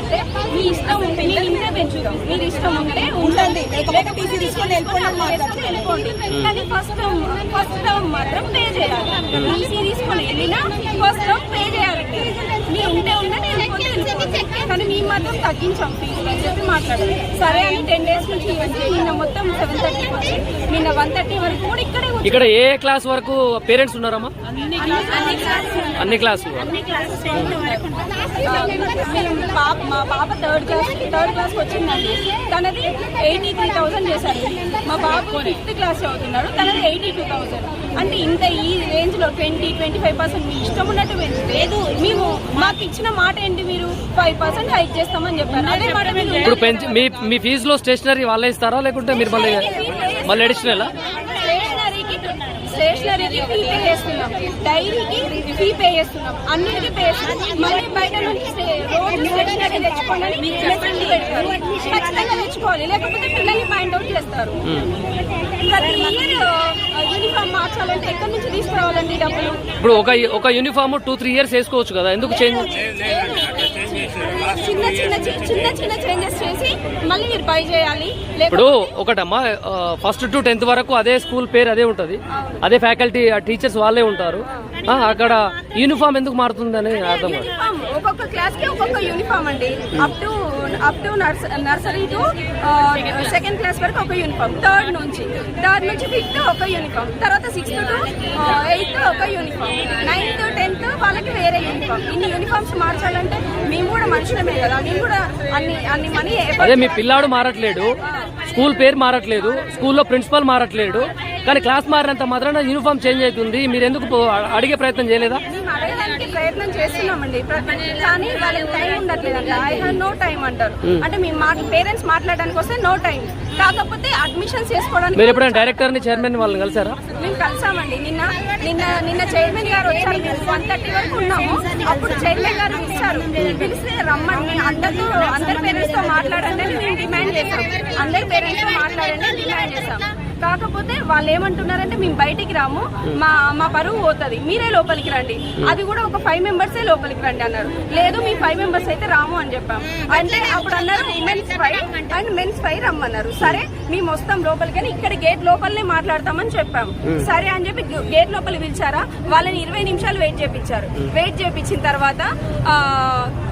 అంటే మీ ఇష్టం ఉంటే నేను ఇంతే పెంచుతాం, మీరు ఇష్టం ఉంటే ఉండండి, లేకపోతే టీసీ తీసుకొని వెళ్ళిపోండి. కానీ ఫస్ట్ టర్మ్ మాత్రం పే చేయాలి. టీసీ తీసుకొని వెళ్ళినా ఫస్ట్ టర్మ్ పే చేయాలి. మీరు ఉంటే ఉండండి, కానీ మేము మాత్రం తగ్గించాం ఫీజు అని చెప్పి మాట్లాడాలి. సరే అని 10 days నుంచి నిన్న మొత్తం 7:30 నిన్న 1:30 వరకు కూడా ఇక్కడ ఏ క్లాస్ వరకు పేరెంట్స్ ఉన్నారమ్మా? అన్ని క్లాసులు. మా పాప థర్డ్ క్లాస్ వచ్చిందండి, తనది 83,000 చేశారు. మా బాబు 5th క్లాస్ చదువుతున్నాడు, తనది 82,000. అంటే ఇంత ఈ రేంజ్ లో 20-25% మీ ఇష్టం ఉన్నట్టు లేదు. మేము మాకు ఇచ్చిన మాట ఏంటి, మీరు 5% హైక్ చేస్తామని చెప్పారు. అదే మాట ఇప్పుడు మీ ఫీజులో స్టేషనరీ వాళ్ళే ఇస్తారా, లేకుంటే మీరు మళ్ళీ అడిషనల్? స్టేషనరీకి ఫీ పే చేస్తున్నాం, డైరీకి ఫీ పే చేస్తున్నాం, అన్నిటికీ పే చేస్తున్నాం. మళ్ళీ బయట నుంచి రోజు స్టేషనరీ తెచ్చుకోవాలని మెసేజ్ పెడతారు. ఖచ్చితంగా తెచ్చుకోవాలి, లేకపోతే పిల్లల్ని పాయింట్ అవుట్ చేస్తారు. ప్రతి ఇయర్ యూనిఫామ్ మార్చాలంటే ఎక్కడి నుంచి తీసుకురావాలండి డబ్బులు? ఇప్పుడు ఒక యూనిఫామ్ 2-3 years వేసుకోవచ్చు కదా, ఎందుకు చేంజ్? చిన్న చేంజెస్ చేసి మళ్ళీ మీరు బై చేయాలి. ఇప్పుడు ఒకటమ్మా, ఫస్ట్ టు 10th వరకు అదే స్కూల్ పేరు అదే ఉంటది, అదే ఫ్యాకల్టీ టీచర్స్ వాళ్ళే ఉంటారు. యూనిఫామ్ ఎందుకు మారుతుందని అర్థం కాదు. ఒక్కొక్క క్లాస్ కి ఒక్కొక్క యూనిఫామ్ అండి. Up to nursery to 2nd class వరకు ఒక యూనిఫామ్, థర్డ్ నుంచి 5th ఒక యూనిఫామ్, తర్వాత 6th to 8th ఒక యూనిఫామ్, 9th 10th వాళ్ళకి వేరే యూనిఫామ్. ఇన్ని యూనిఫామ్స్ మార్చాలంటే మేము కూడా మనుషులమే కదా, మేము కూడా అన్ని మనీ. అదే మీ పిల్లాడు మారట్లేడు, స్కూల్ పేరు మారట్లేదు, స్కూల్లో ప్రిన్సిపల్ మారట్లేడు, కానీ క్లాస్ మారినంత మాత్రాన యూనిఫామ్ చేంజ్ అవుతుంది. మీరు ఎందుకు అడిగే ప్రయత్నం చేయలేదా? మేము అడగడానికి ప్రయత్నం చేస్తున్నామండి, కానీ వాళ్ళకి టైం ఉండట్లేదండి. ఐ హ్యావ్ నో టైం అంటారు. అంటే మేము పేరెంట్స్ మాట్లాడడానికి వస్తే నో టైం, కాకపోతే అడ్మిషన్స్ చేసుకోవడానికి. మీరు ఎప్పుడైనా డైరెక్టర్ ని చైర్మన్ వాళ్ళని కలిసారా? మేము కలిసామండి. నిన్న చైర్మన్ గారు వచ్చారు, 1:30 వరకు ఉన్నాము. అప్పుడు చైర్మన్ గారు ఇచ్చారు, పిలిస్తే రమ్మని అందరి పేరెంట్స్ తో మాట్లాడండి అని మేము డిమాండ్ చేశాం. అందరి పేరెంట్స్ తో మాట్లాడండి అని డిమాండ్ చేశాం. కాకపోతే వాళ్ళు ఏమంటున్నారంటే మేము బయటికి రాము, మా పరువు పోతుంది, మీరే లోపలికి రండి, అది కూడా ఒక 5 members లోపలికి రండి అన్నారు. లేదు మీ 5 members అయితే రాము అని చెప్పాం. అంటే అప్పుడు అన్నారు ఉమెన్స్ 5 అండ్ మెన్స్ 5 రమ్మన్నారు. సరే మేము వస్తాం లోపలికి అని ఇక్కడ గేట్ లోపలనే మాట్లాడతామని చెప్పాం. సరే అని చెప్పి గేట్ లోపలికి పిలిచారా, వాళ్ళని 20 నిమిషాలు వెయిట్ చేయించారు. వెయిట్ చేయించిన తర్వాత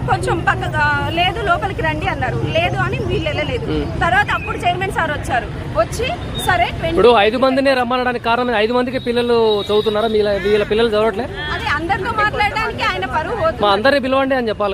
కొంచెం పక్కగా లేదు లోపలికి రండి అన్నారు. లేదు అని వీళ్ళు వెళ్ళలేదు. తర్వాత అప్పుడు చైర్మన్ సార్ వచ్చారు. వచ్చి సరే ఇప్పుడు 5 మందినే రమ్మనడానికి కారణం 5 మందికి పిల్లలు చదువుతున్నారా? వీళ్ళ పిల్లలు చదవట్లే. అదే అందరితో మాట్లాడడానికి ఆయన పరువు అందరినీ పిలవండి అని చెప్పాలి.